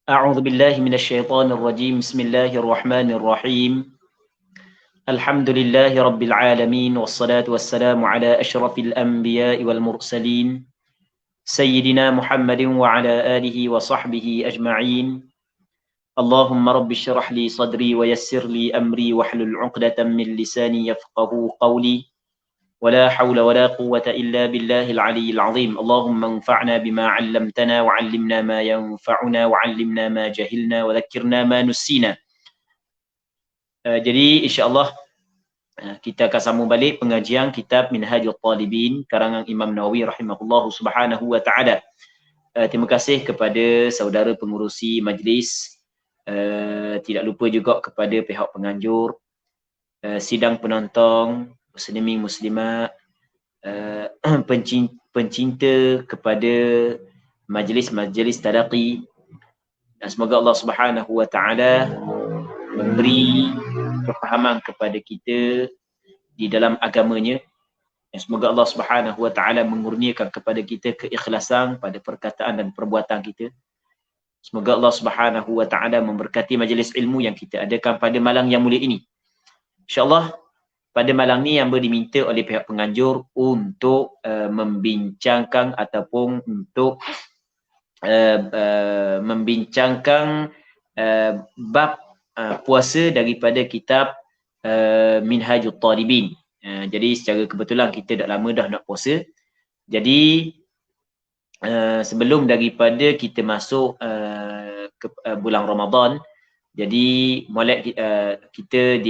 أعوذ بالله من الشيطان الرجيم بسم الله الرحمن الرحيم الحمد لله رب العالمين والصلاة والسلام على أشرف الأنبياء والمرسلين سيدنا محمد وعلى آله وصحبه أجمعين اللهم رب اشرح لي صدري ويسر لي أمري واحلل عقدة من لساني يفقه قولي ولا حول ولا قوة إلا بالله العلي العظيم اللهم انفعنا بما علمتنا وعلمنا ما ينفعنا وعلمنا ما جهلنا وذكرنا ما نسينا. Jadi insya-Allah kita akan sambung balik pengajian kitab Minhajul Talibin karangan Imam Nawawi rahimahullahu subhanahu wa taala. Terima kasih kepada saudara pengurusi majlis, tidak lupa juga kepada pihak penganjur, sidang penonton, muslimin muslimat, pencinta kepada majlis-majlis tadaqi, dan semoga Allah Subhanahu wa taala memberi kefahaman kepada kita di dalam agamanya, dan semoga Allah Subhanahu wa taala mengurniakan kepada kita keikhlasan pada perkataan dan perbuatan kita. Semoga Allah Subhanahu wa taala memberkati majlis ilmu yang kita adakan pada malam yang mulia ini. Insya-Allah pada malam ni yang diminta oleh pihak penganjur untuk membincangkan ataupun untuk membincangkan bab puasa daripada kitab Minhajul Talibin. Jadi secara kebetulan kita dah lama dah nak puasa. Jadi sebelum daripada kita masuk ke bulan Ramadan, jadi molek kita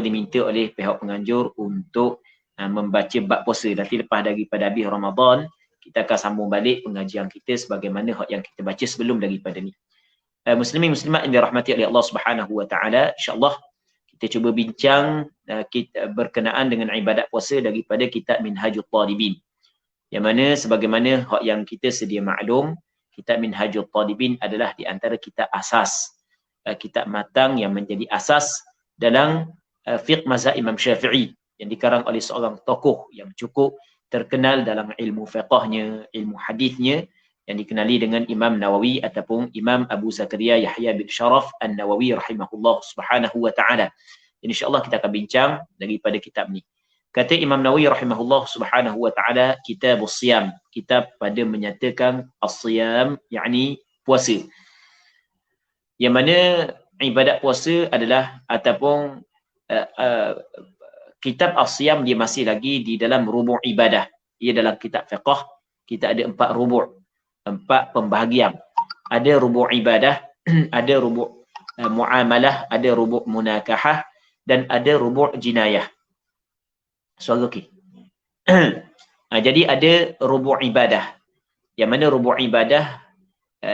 diminta oleh pihak penganjur untuk membaca bab puasa. Nanti lepas daripada habis Ramadan, kita akan sambung balik pengajian kita sebagaimana yang kita baca sebelum daripada ni. Muslimin muslimat yang dirahmati oleh Allah Subhanahu wa taala, insya-Allah kita cuba bincang kita berkenaan dengan ibadat puasa daripada kitab Minhajul Talibin. Yang mana sebagaimana yang kita sedia maklum, kitab Minhajul Talibin adalah di antara kitab asas, kitab matang yang menjadi asas dalam fiqh mazhab Imam Syafi'i, yang dikarang oleh seorang tokoh yang cukup terkenal dalam ilmu fiqhnya, ilmu hadisnya, yang dikenali dengan Imam Nawawi ataupun Imam Abu Zakaria Yahya bin Sharaf An-Nawawi rahimahullah subhanahu wa ta'ala. InsyaAllah kita akan bincang daripada kitab ni. Kata Imam Nawawi rahimahullah subhanahu wa ta'ala, Kitabus Siyam, kitab pada menyatakan as-siyam, yakni puasa. Yang mana ibadat puasa adalah ataupun kitab as-siyam dia masih lagi di dalam rubu' ibadah. Ia dalam kitab fiqh kita ada 4 rubu', 4 pembahagian. Ada rubu' ibadah, ada rubu' muamalah, ada rubu' munakahah, dan ada rubu' jinayah. Suara okey. Jadi ada rubu' ibadah. Yang mana rubu' ibadah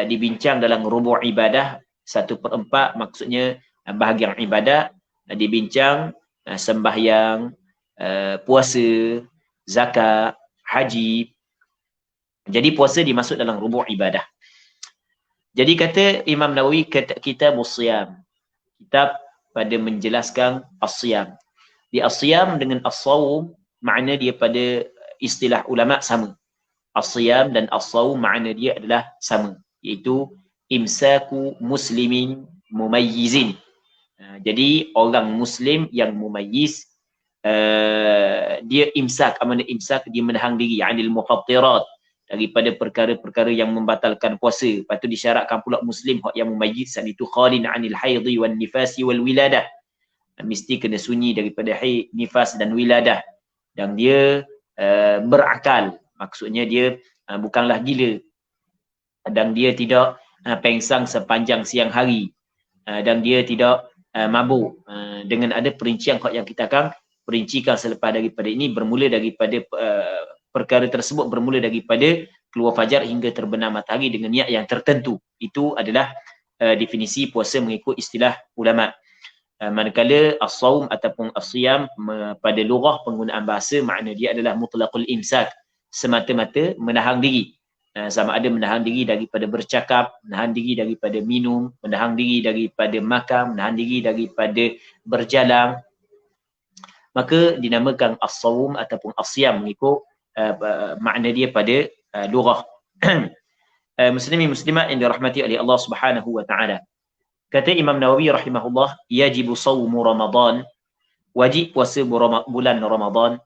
dibincang dalam rubu' ibadah 1/4, maksudnya bahagian ibadah dibincang sembahyang, puasa, zakat, haji. Jadi puasa dimasuk dalam rubu' ibadah. Jadi kata Imam Nawawi, Kitabus Siyam, kitab pada menjelaskan as-siyam. Di as-siyam dengan as-sawm, makna dia pada istilah ulama sama. As-siyam dan as-sawm makna dia adalah sama, iaitu imsaku muslimin mumayyizin. Jadi orang muslim yang mumayyiz, dia imsak. Amanah imsak, dia menahan diri anil mufattirat, daripada perkara-perkara yang membatalkan puasa. Lepas tu disyaratkan pula muslim yang mumayyiz itu khalin anil haidhi wan nifasi wal wiladah, mesti kena sunyi daripada haid, nifas dan wiladah, dan dia berakal, maksudnya dia bukanlah gila, dan dia tidak pengsang sepanjang siang hari, dan dia tidak mabuk. Dengan ada perincian yang kita akan perincikan selepas daripada ini, bermula daripada perkara tersebut bermula daripada keluar fajar hingga terbenam matahari dengan niat yang tertentu. Itu adalah definisi puasa mengikut istilah ulama. Manakala as-sawm ataupun as-siyam pada lughah penggunaan bahasa, makna dia adalah mutlaqul imsak, semata-mata menahan diri. Sama ada menahan diri daripada bercakap, menahan diri daripada minum, menahan diri daripada makan, menahan diri daripada berjalan, maka dinamakan as-sawm ataupun as-siyam mengikut makna dia pada lughah. muslimin muslimat yang dirahmati oleh Allah Subhanahu wa taala. Kata Imam Nawawi rahimahullah, yajibu shaumu Ramadan, wajib puasa bulan Ramadan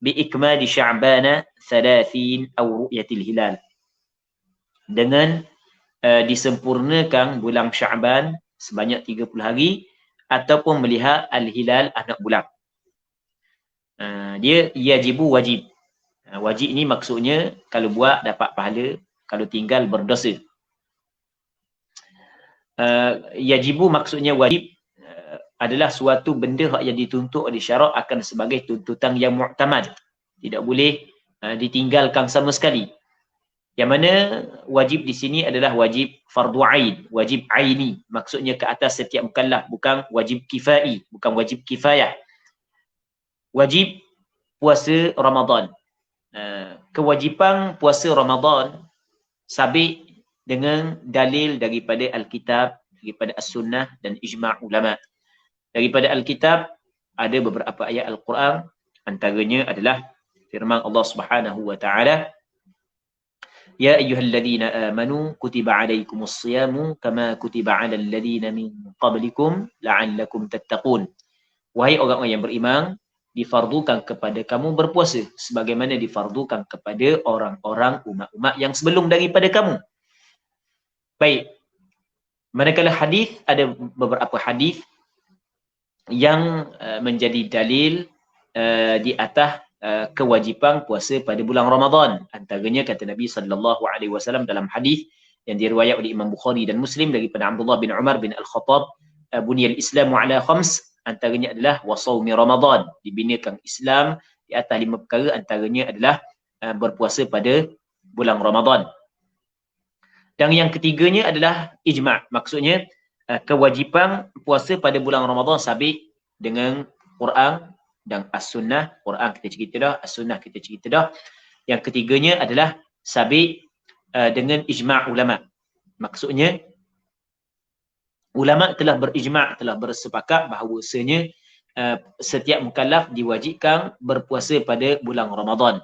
bi ikmali Sya'ban 30 atau ru'yatil hilal. Dengan disempurnakan bulan Sya'ban sebanyak 30 hari ataupun melihat al-hilal anak bulan. Dia yajibu wajib. Wajib ni maksudnya kalau buat dapat pahala, kalau tinggal berdosa. Yajibu maksudnya wajib adalah suatu benda yang dituntut oleh syarak akan sebagai tuntutan yang mu'tamad. Tidak boleh ditinggalkan sama sekali. Yang mana wajib di sini adalah wajib fardu ain, wajib aini. Maksudnya ke atas setiap mukallaf, bukan wajib kifai, bukan wajib kifayah. Wajib puasa Ramadan. Kewajipan puasa Ramadan sabit dengan dalil daripada Alkitab, daripada As-Sunnah dan ijma' ulama. Daripada Alkitab ada beberapa ayat Al-Quran, antaranya adalah firman Allah Subhanahu wa taala, ya ayyuhalladzina amanu kutiba alaikumus siyamu kama kutiba alal ladzina min qablikum la'allakum tattaqun. Wahai orang-orang yang beriman, difardukan kepada kamu berpuasa sebagaimana difardukan kepada orang-orang umat-umat yang sebelum daripada kamu. Baik. Manakala hadis, ada beberapa hadis yang menjadi dalil di atas kewajipan puasa pada bulan Ramadan. Antaranya kata Nabi sallallahu alaihi wasallam dalam hadis yang diriwayatkan oleh Imam Bukhari dan Muslim daripada Abdullah bin Umar bin Al-Khattab, buniyal Islamu ala khams, antaranya adalah wasaumi Ramadan, dibinakan Islam di atas 5 perkara, antaranya adalah berpuasa pada bulan Ramadan. Dan yang ketiganya adalah ijma'. Maksudnya kewajipan puasa pada bulan Ramadan sabit dengan Quran dan As-Sunnah. Quran kita cerita dah, As-Sunnah kita cerita dah. Yang ketiganya adalah sabit dengan ijma' ulama'. Maksudnya ulama' telah berijma', telah bersepakat bahawasanya setiap mukallaf diwajibkan berpuasa pada bulan Ramadan.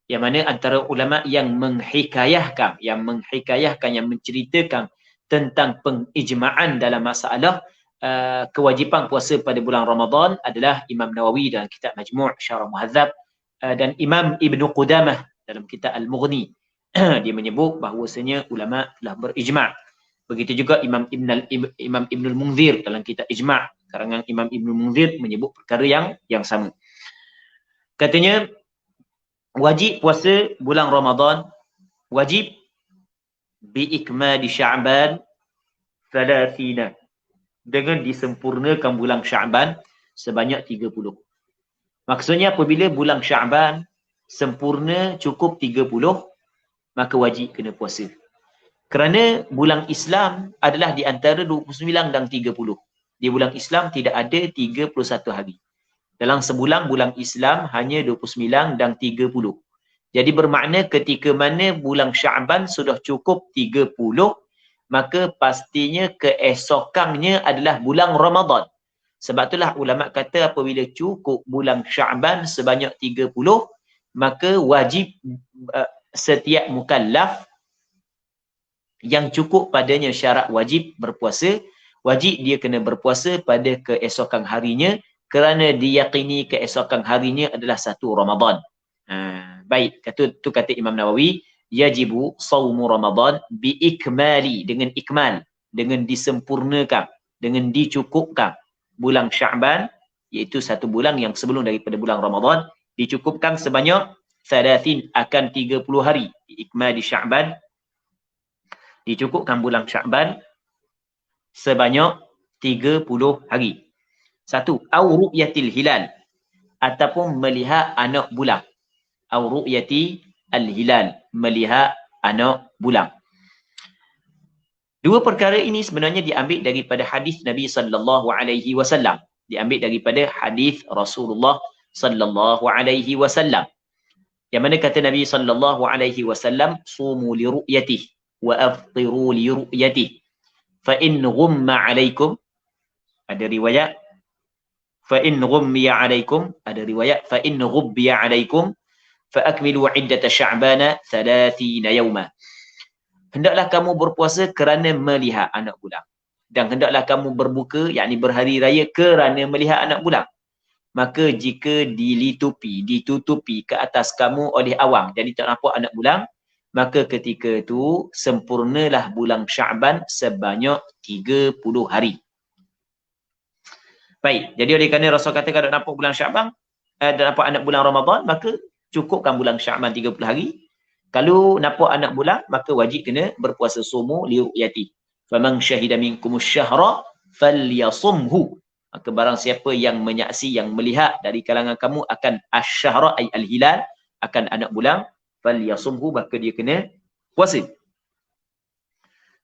Yang mana antara ulama yang menghikayahkan, yang menceritakan tentang pengijma'an dalam masalah kewajipan puasa pada bulan Ramadan adalah Imam Nawawi dalam kitab Majmu' Syarah Muhadzab dan Imam Ibn Qudamah dalam kitab Al-Mughni. Dia menyebut bahawasanya ulama telah berijma'. Begitu juga Imam Ibnul Munzir dalam kitab Ijma', karangan Imam Ibnul Munzir menyebut perkara yang sama. Katanya wajib puasa bulan Ramadan, wajib biikmali Sya'ban 30, dengan disempurnakan bulan Sya'ban sebanyak 30. Maksudnya apabila bulan Sya'ban sempurna cukup 30, maka wajib kena puasa. Kerana bulan Islam adalah di antara 29 dan 30. Di bulan Islam tidak ada 31 hari. Dalam sebulan bulan Islam hanya 29 dan 30. Jadi bermakna ketika mana bulan Sya'ban sudah cukup 30, maka pastinya keesokannya adalah bulan Ramadan. Sebab itulah ulama kata apabila cukup bulan Sya'ban sebanyak 30, maka wajib setiap mukallaf yang cukup padanya syarat wajib berpuasa, wajib dia kena berpuasa pada keesokan harinya, kerana diyakini keesokan harinya adalah 1 Ramadan. Baik, kata Imam Nawawi, yajibu shaumu Ramadan biikmali, dengan ikmal, dengan disempurnakan, dengan dicukupkan bulan Sya'ban, iaitu 1 bulan yang sebelum daripada bulan Ramadan, dicukupkan sebanyak 30, akan 30 hari. Biikmali Sya'ban, dicukupkan bulan Sya'ban sebanyak 30 hari. 1, au ru'yatil hilal, ataupun melihat anak bulan. Au ru'yati al-hilal, melihat anak bulan. Dua perkara ini sebenarnya diambil daripada hadis Nabi sallallahu alaihi wasallam, diambil daripada hadis Rasulullah sallallahu alaihi wasallam. Yang mana kata Nabi sallallahu alaihi wasallam, sumu li ru'yatihi wa aftiru li ru'yatihi fa in ghumma alaikum, ada riwayat fa in ghummiya alaikum, ada riwayat fa in ghubbiya alaikum fa akmilu iddata sya'bana 30 yawma hendaklah kamu berpuasa kerana melihat anak bulan. Dan hendaklah kamu berbuka, yakni berhari raya kerana melihat anak bulan. Maka jika ditutupi ke atas kamu oleh awang, jadi tak nampak anak bulan, maka ketika itu sempurnalah bulan Sya'ban sebanyak 30 hari. Baik, jadi oleh kerana Rasul kata kalau nampak bulan Sya'ban, nampak anak bulan Ramadan, maka cukupkan bulan Sya'ban 30 hari. Kalau nampak anak bulan, maka wajib kena berpuasa sumu liru'yati. Faman syahida minkumus syahra falyasumhu. Maka barang siapa yang menyaksi, yang melihat dari kalangan kamu akan asyhara ay al-hilal, akan anak bulan, falyasumhu, maka dia kena puasa.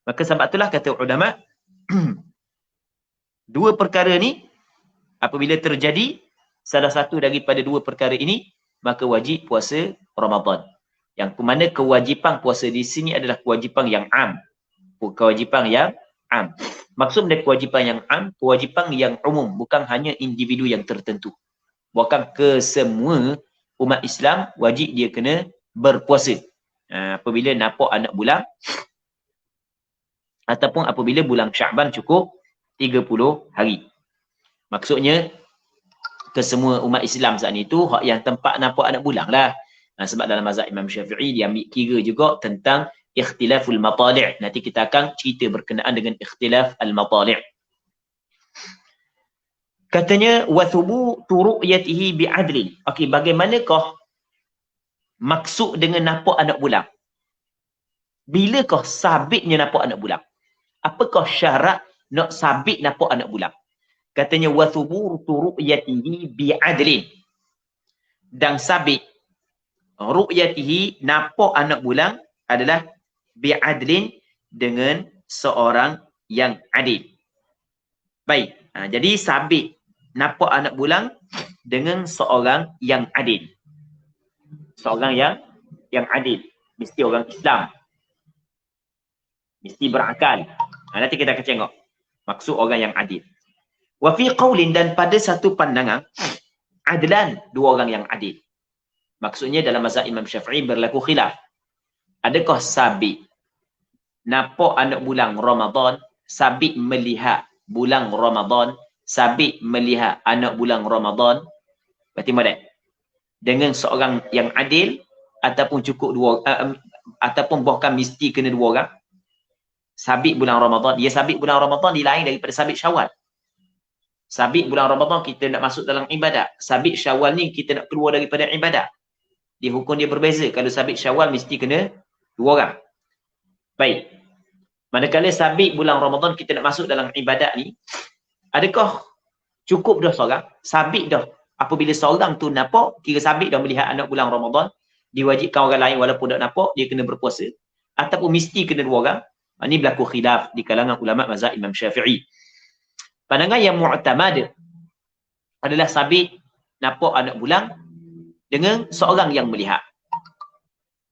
Maka sebab itulah kata ulama, dua perkara ni apabila terjadi salah satu daripada dua perkara ini, maka wajib puasa Ramadan. Yang mana kewajipan puasa di sini adalah kewajipan yang am. Kewajipan yang am. Maksud dari kewajipan yang am, kewajipan yang umum, bukan hanya individu yang tertentu. Bukan ke semua umat Islam wajib dia kena berpuasa. Apabila nampak anak bulan ataupun apabila bulan Sya'ban cukup 30 hari. Maksudnya ke semua umat Islam saat itu hak yang tempat nampak anak bulan lah. Sebab dalam mazhab Imam Syafi'i dia ambil kira juga tentang ikhtilaful matali'. Nanti kita akan cerita berkenaan dengan ikhtilaf al-matali'. Katanya wa thubutu ru'yatihi bi'adlin. Okey, bagaimanakah maksud dengan nampak anak bulan? Bilakah sabitnya nampak anak bulan? Apakah syarat nak sabit nampak anak bulan? Katanya wa thubutu ru'yatihi bi'adlin. Dan sabit ru'yatihi nampak anak bulan adalah bi'adlin dengan seorang yang adil. Baik, jadi sabit nampak anak bulan dengan seorang yang adil. Seorang yang adil, mesti orang Islam. Mesti berakal. Nanti kita akan tengok maksud orang yang adil. Wa fi qaulin, dan pada satu pandangan, adlan, dua orang yang adil. Maksudnya dalam mazhab Imam Syafi'i berlaku khilaf. Adakah sabit nampak anak bulan Ramadan, sabit melihat bulan Ramadan, sabit melihat anak bulan Ramadan, berarti mana? Dengan seorang yang adil ataupun cukup dua, ataupun bahkan mesti kena dua orang. Sabit bulan Ramadan, dia sabit bulan Ramadan dia lain daripada sabit Syawal. Sabit bulan Ramadan kita nak masuk dalam ibadat. Sabit Syawal ni kita nak keluar daripada ibadat. Dia hukum dia berbeza. Kalau sabit Syawal mesti kena dua orang. Baik. Manakala sabit bulan Ramadan kita nak masuk dalam ibadat ni, adakah cukup dah seorang? Sabit dah. Apabila seorang tu nampak, kira sabit dah melihat anak bulan Ramadan, diwajibkan orang lain walaupun tak nampak, dia kena berpuasa. Ataupun mesti kena dua orang. Ini berlaku khilaf di kalangan ulama mazhab Imam Syafi'i. Pandangan yang mu'tamad adalah sabit nampak anak bulan dengan seorang yang melihat.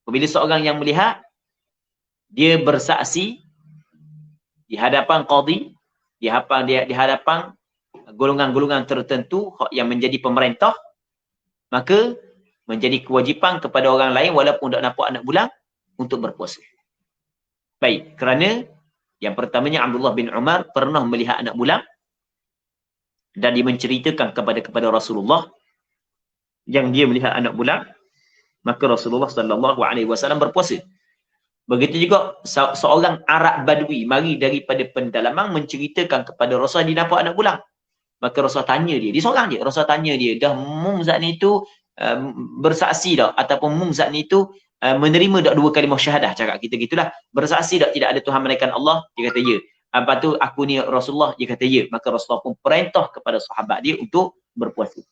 Apabila seorang yang melihat, dia bersaksi di hadapan qadhi, di hadapan golongan-golongan tertentu yang menjadi pemerintah, maka menjadi kewajipan kepada orang lain walaupun tak nampak anak bulan untuk berpuasa. Baik, kerana yang pertamanya Abdullah bin Umar pernah melihat anak bulan dan dia menceritakan kepada Rasulullah yang dia melihat anak bulan, maka Rasulullah sallallahu alaihi wasallam berpuasa. Begitu juga seorang Arab Badui mari daripada pendalaman menceritakan kepada Rasul dia nampak anak bulan. Maka Rasul tanya dia seorang je, Rasul tanya dia, dah mung zat ni tu bersaksi dak ataupun mung zat ni tu menerima dak dua kalimah syahadah, cakap kita gitulah, bersaksi dak tidak ada Tuhan melainkan Allah? Dia kata ya. Apa tu aku ni Rasulullah? Dia kata ya. Maka Rasulullah pun perintah kepada sahabat dia untuk berpuasa.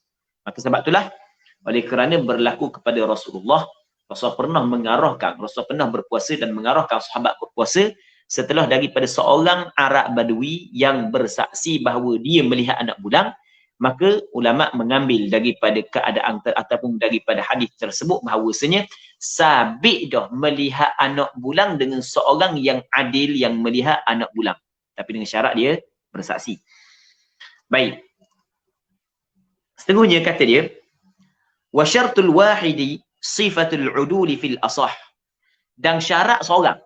Maka sebab itulah oleh kerana berlaku kepada Rasulullah, Rasul pernah mengarahkan, Rasul pernah berpuasa dan mengarahkan sahabat berpuasa setelah daripada seorang Arab Badui yang bersaksi bahawa dia melihat anak bulan. Maka ulama mengambil daripada keadaan ataupun daripada hadis tersebut bahawasanya sabit dah melihat anak bulan dengan seorang yang adil yang melihat anak bulan, tapi dengan syarat dia bersaksi. Baik. Setengahnya kata dia, wa syartul wahidi sifatul uduli fil asah. Dan syarat seorang,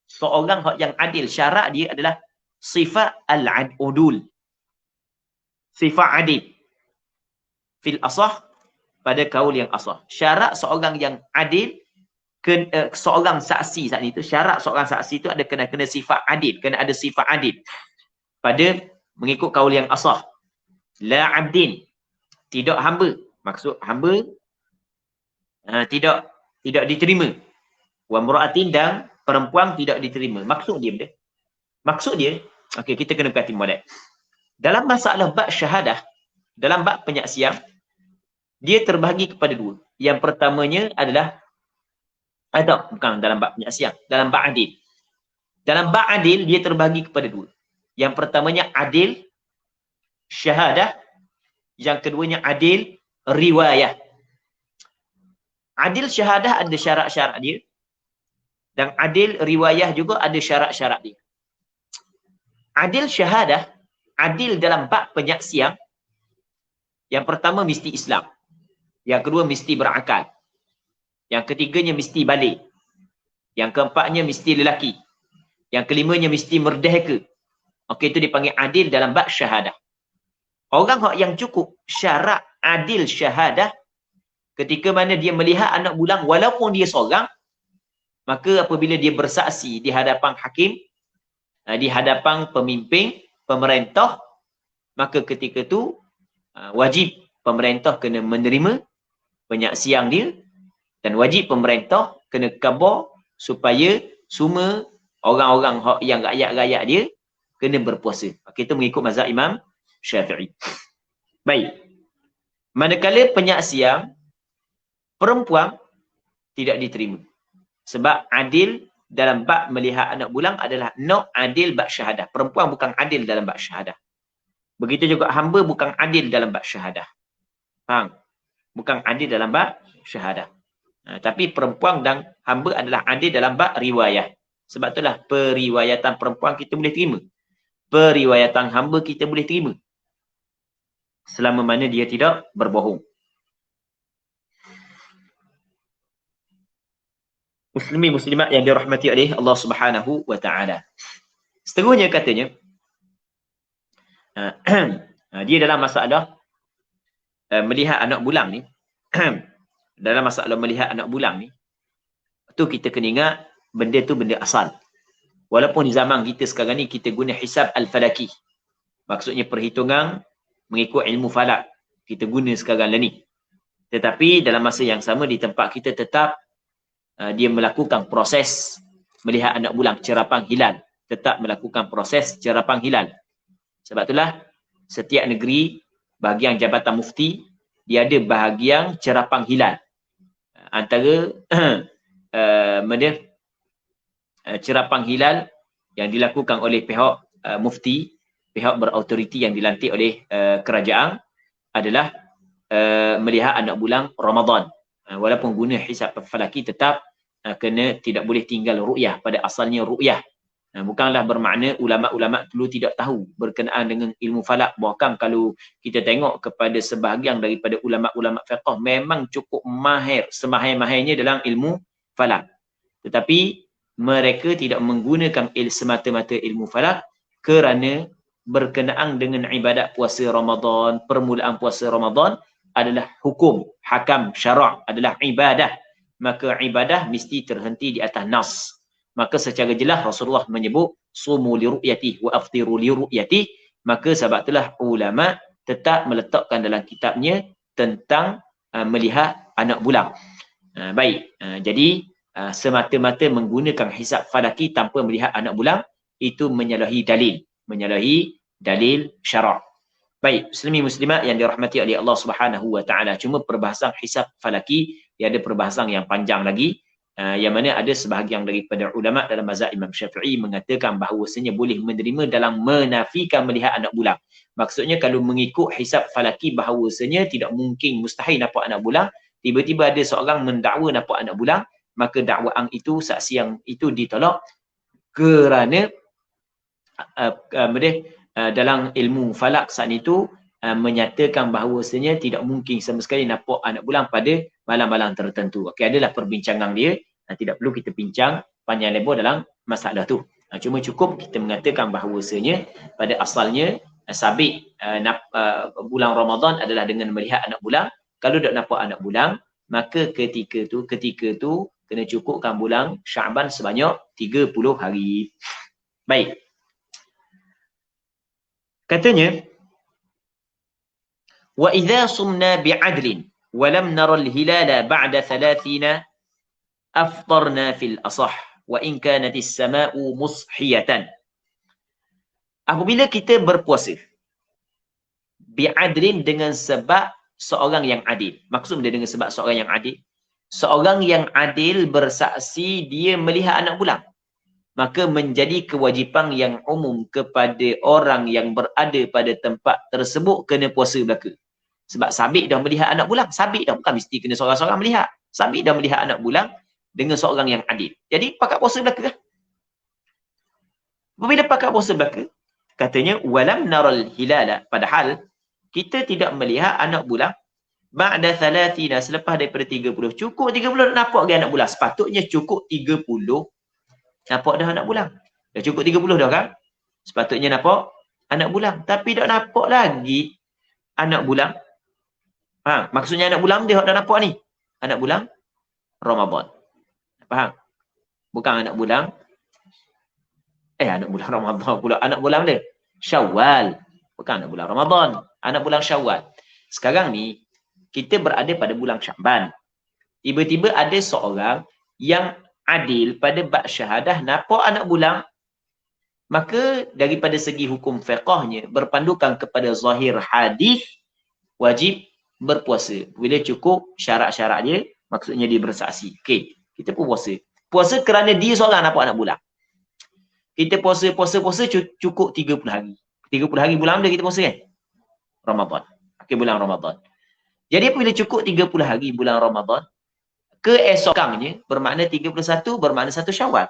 seorang yang adil. Syarat dia adalah sifat al-udul. Sifat adil. Fil asah, pada kaul yang asah. Syarat seorang yang adil, seorang saksi saat itu, syarat seorang saksi itu ada kena sifat adil, kena ada sifat adil. Pada mengikut kaul yang asah. La abdin, tidak hamba. Maksud hamba tidak diterima. Wa mura'atin, dan perempuan tidak diterima. Maksud dia benda. Maksud dia, okey, kita kena perhati molek. Dalam masalah bab syahadah, dalam bab penyaksian, dia terbahagi kepada dua. Yang pertamanya adalah bukan dalam bab penyaksian, dalam bab adil. Dalam bab adil dia terbahagi kepada dua. Yang pertamanya adil syahadah, yang keduanya adil riwayah. Adil syahadah ada syarat-syarat dia, dan adil riwayah juga ada syarat-syarat dia. Adil syahadah, adil dalam bab penyaksian, yang pertama mesti Islam, yang kedua mesti berakal, yang ketiganya mesti balik, yang keempatnya mesti lelaki, yang kelimanya mesti merdeka. Okey, itu dipanggil adil dalam bab syahadah. Orang yang cukup syarat adil syahadah, ketika mana dia melihat anak bulang walaupun dia seorang, maka apabila dia bersaksi di hadapan hakim, di hadapan pemimpin, pemerintah, maka ketika itu wajib pemerintah kena menerima penyaksian dia, dan wajib pemerintah kena khabar supaya semua orang-orang yang rakyat-rakyat dia kena berpuasa. Okey, itu mengikut mazhab Imam Syafi'i. Baik. Manakala penyaksian perempuan tidak diterima. Sebab adil dalam bab melihat anak bulang adalah nak adil bab syahadah. Perempuan bukan adil dalam bab syahadah. Begitu juga hamba bukan adil dalam bab syahadah. Faham? Bukan adil dalam bab syahadah. Tapi perempuan dan hamba adalah adil dalam bab riwayah. Sebab itulah periwayatan perempuan kita boleh terima. Periwayatan hamba kita boleh terima. Selama mana dia tidak berbohong. Muslimin muslimat yang dirahmati oleh Allah Subhanahu wa taala. Seterusnya katanya dia dalam masalah melihat anak bulang ni dalam masalah melihat anak bulang ni, tu kita kena ingat benda tu benda asal. Walaupun di zaman kita sekarang ni kita guna hisab al-falaki. Maksudnya perhitungan mengikut ilmu falak. Kita guna sekarang lah ni. Tetapi dalam masa yang sama di tempat kita tetap dia melakukan proses melihat anak bulang, cerapan hilal. Tetap melakukan proses cerapan hilal. Sebab itulah setiap negeri, bahagian Jabatan Mufti, dia ada bahagian cerapan hilal. Antara cerapan hilal yang dilakukan oleh pihak mufti, pihak berautoriti yang dilantik oleh kerajaan adalah melihat anak bulang Ramadan. Walaupun guna hisab falaki, tetap kena tidak boleh tinggal ru'yah. Pada asalnya ru'yah. Bukanlah bermakna ulama-ulama dulu tidak tahu berkenaan dengan ilmu falak. Bahkan kalau kita tengok kepada sebahagian daripada ulama-ulama fiqh, memang cukup mahir, semahir-mahirnya dalam ilmu falak. Tetapi mereka tidak menggunakan semata-mata ilmu falak kerana berkenaan dengan ibadat puasa Ramadan, permulaan puasa Ramadan adalah hukum, hakam syarak, adalah ibadah. Maka ibadah mesti terhenti di atas nas. Maka secara jelas Rasulullah menyebut sumu li ru'yati wa aftiru li ru'yati. Maka sebab itulah ulama tetap meletakkan dalam kitabnya tentang melihat anak bulang. Baik, jadi semata-mata menggunakan hisab falaki tanpa melihat anak bulang itu menyalahi dalil syarak. Baik, muslimin muslimat yang dirahmati oleh Allah Subhanahu wa taala. Cuma perbahasan hisab falaki dia ada perbahasan yang panjang lagi, yang mana ada sebahagian daripada ulama dalam mazhab Imam Syafi'i mengatakan bahawasanya boleh menerima dalam menafikan melihat anak bulang. Maksudnya kalau mengikut hisab falaki bahawasanya tidak mungkin, mustahil nampak anak bulang, tiba-tiba ada seorang mendakwa nampak anak bulang, maka dakwaan itu, saksi yang itu ditolak kerana dalam ilmu falak saat itu menyatakan bahawasanya tidak mungkin sama sekali nampak anak bulang pada malam-malam tertentu. Okey, adalah perbincangan dia, tidak perlu kita bincang panjang lebar dalam masalah tu. Cuma cukup kita mengatakan bahawasanya pada asalnya sabit bulan Ramadan adalah dengan melihat anak bulan. Kalau tak nampak anak bulan, maka ketika tu kena cukupkan bulan Syaban sebanyak 30 hari. Baik. Katanya, wa idza sumna bi'adlin wa lam nara al-hilala ba'da 30 aftarna fil asah wa in kanat as-sama'u mushiyatan. Apabila kita berpuasa bi'adlin dengan sebab seorang yang adil. Maksud dia dengan sebab seorang yang adil. Seorang yang adil bersaksi dia melihat anak bulan. Maka menjadi kewajipan yang umum kepada orang yang berada pada tempat tersebut kena puasa belaka. Sebab sabit dah melihat anak bulan. Sabit dah, bukan mesti kena seorang-seorang melihat. Sabit dah melihat anak bulan dengan seorang yang adil. Jadi pakat puasa belaka. Apabila pakat puasa belaka, katanya walam naral hilala, padahal kita tidak melihat anak bulan ba'da 30 selepas daripada 30. Cukup 30 nak nampak ke anak bulan? Sepatutnya cukup 30 nampak dah anak bulan. Dah cukup 30 dah kan? Sepatutnya nampak anak bulan. Tapi tak nampak lagi anak bulan. Maksudnya anak bulan dia dah nampak ni. Anak bulan Ramadan. Faham? Bukan anak bulan. Anak bulan Ramadan pula. Anak bulan dia Syawal. Bukan anak bulan Ramadan. Anak bulan Syawal. Sekarang ni, kita berada pada bulan Syaban. Tiba-tiba ada seorang yang adil pada bab syahadah nampak anak bulan, maka daripada segi hukum fiqahnya berpandukan kepada zahir hadis wajib berpuasa. Bila cukup syarat-syarat dia, maksudnya dia bersaksi. Okey, kita pun puasa. Puasa kerana dia seorang nampak anak bulan. Kita puasa cukup 30 hari. 30 hari bulan dia kita puasa kan? Ramadan. Okey, bulan Ramadan. Jadi apabila cukup 30 hari bulan Ramadan, keesokannya bermakna 31 bermakna 1 Syawal.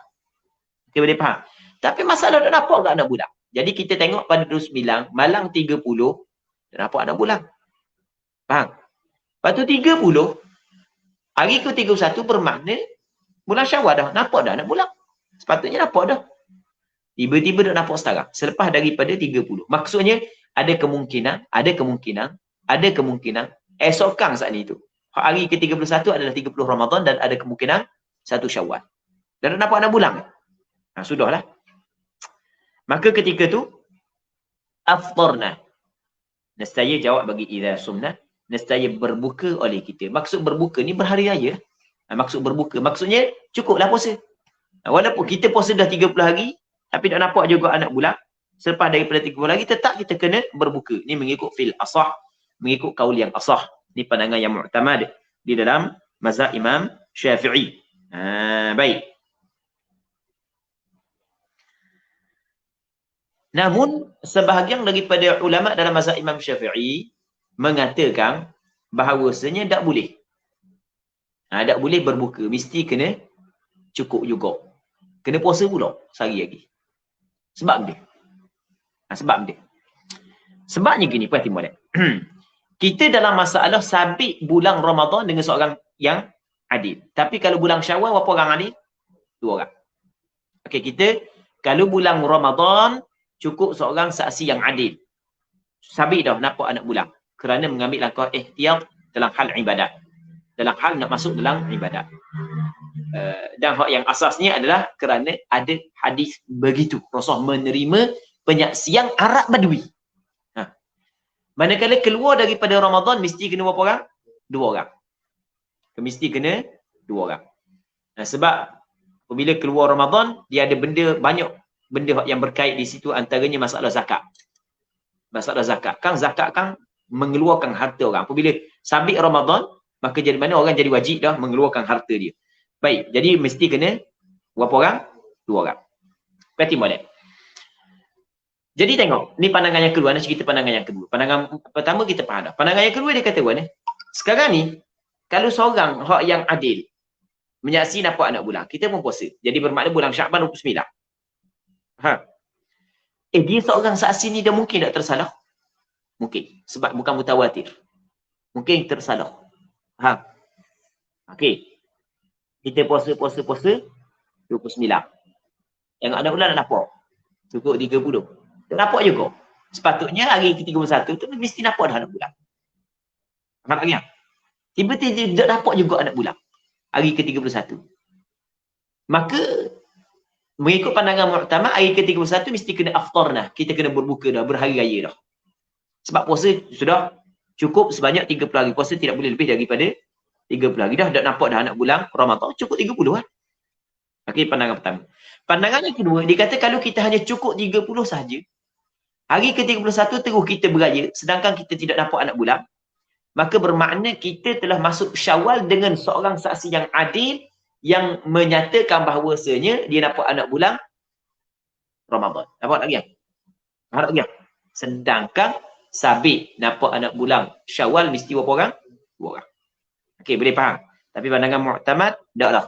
Okey, boleh faham? Tapi masalah tak nampak tak anak bulan. Jadi kita tengok pada 29, malam 30, tak nampak anak bulan. Faham? Lepas tu 30, hari ke 31 bermakna bulan Syawal dah. Nampak dah anak bulan. Sepatutnya nampak dah. Tiba-tiba tak nampak sekarang. Selepas daripada 30. Maksudnya ada kemungkinan esokan saat ni tu. Hari ke-31 adalah 30 Ramadan dan ada kemungkinan 1 Syawal. Dan tak nampak anak bulan. Sudahlah. Maka ketika tu aftarna. Nescaya jawab bagi idza sumna, nescaya berbuka oleh kita. Maksud berbuka ni berhari raya. Maksud berbuka, maksudnya cukuplah puasa. Walaupun kita puasa dah 30 hari, tapi tak nampak juga anak bulan, selepas daripada 30 hari tetap kita kena berbuka. Ni mengikut fil asah, mengikut kaul yang asah. Ni pandangan yang mu'tamad di dalam mazhab Imam Syafi'i. Baik. Namun sebahagian daripada ulama dalam mazhab Imam Syafi'i mengatakan bahawasanya tak boleh. Tak boleh berbuka, mesti kena cukup juga. Kena puasa pula sehari lagi. Sebab dia. Sebabnya gini, perhati molek. Kita dalam masalah sabit bulan Ramadan dengan seorang yang adil. Tapi kalau bulan Syawal, berapa orang adil? 2 orang. Okey, kita kalau bulan Ramadan cukup seorang saksi yang adil. Sabit dah nampak anak bulan. Kerana mengambil langkah ihtiyat dalam hal ibadat. Dalam hal nak masuk dalam ibadat. Dan hak yang asasnya adalah kerana ada hadis begitu. Rasulullah menerima penyaksian Arab Badui. Manakala keluar daripada Ramadan, mesti kena berapa orang? 2 orang. Mesti kena 2 orang. Sebab apabila keluar Ramadan, dia ada banyak benda yang berkait di situ, antaranya masalah zakat. Masalah zakat. Zakat mengeluarkan harta orang. Apabila sabit Ramadan, maka jadi mana orang jadi wajib dah mengeluarkan harta dia. Baik, jadi mesti kena berapa orang? 2 orang. Perhati molek. Jadi tengok, ni pandangan yang kedua, nak cerita pandangan yang kedua. Pandangan pertama kita faham dah. Pandangan yang kedua dia kata mana? Sekarang ni, kalau seorang hak yang adil menyaksi nampak anak bulan, kita pun puasa. Jadi bermakna bulan Syaban 29. Dia seorang saksi ni dia mungkin tak tersalah? Mungkin. Sebab bukan mutawatir. Mungkin tersalah. Okey. Kita puasa. 29. Yang anak bulan nak nampak. Cukup 30. Tak nampak juga. Sepatutnya hari ke-31 tu mesti nampak dah anak bulan. Nampak lagi? Tiba-tiba tak nampak juga anak bulan. Hari ke-31. Maka mengikut pandangan Mu'tamad, hari ke-31 mesti kena aftarnah. Kita kena berbuka dah, berhari raya dah. Sebab puasa sudah cukup sebanyak 30 hari. Puasa tidak boleh lebih daripada 30 hari. Dah nampak dah anak bulan Ramadan, cukup 30 kan. Okey, pandangan pertama. Pandangan yang kedua, dia kata kalau kita hanya cukup 30 sahaja, hari ke-31 terus kita beraya, sedangkan kita tidak nampak anak bulan, maka bermakna kita telah masuk Syawal dengan seorang saksi yang adil yang menyatakan bahawasanya dia nampak anak bulan Ramadan. Nampak tak yang? Nampak tak yang? Sedangkan sabit nampak anak bulan Syawal mesti berapa orang? 2 orang. Okey, boleh faham. Tapi pandangan Mu'tamad, taklah.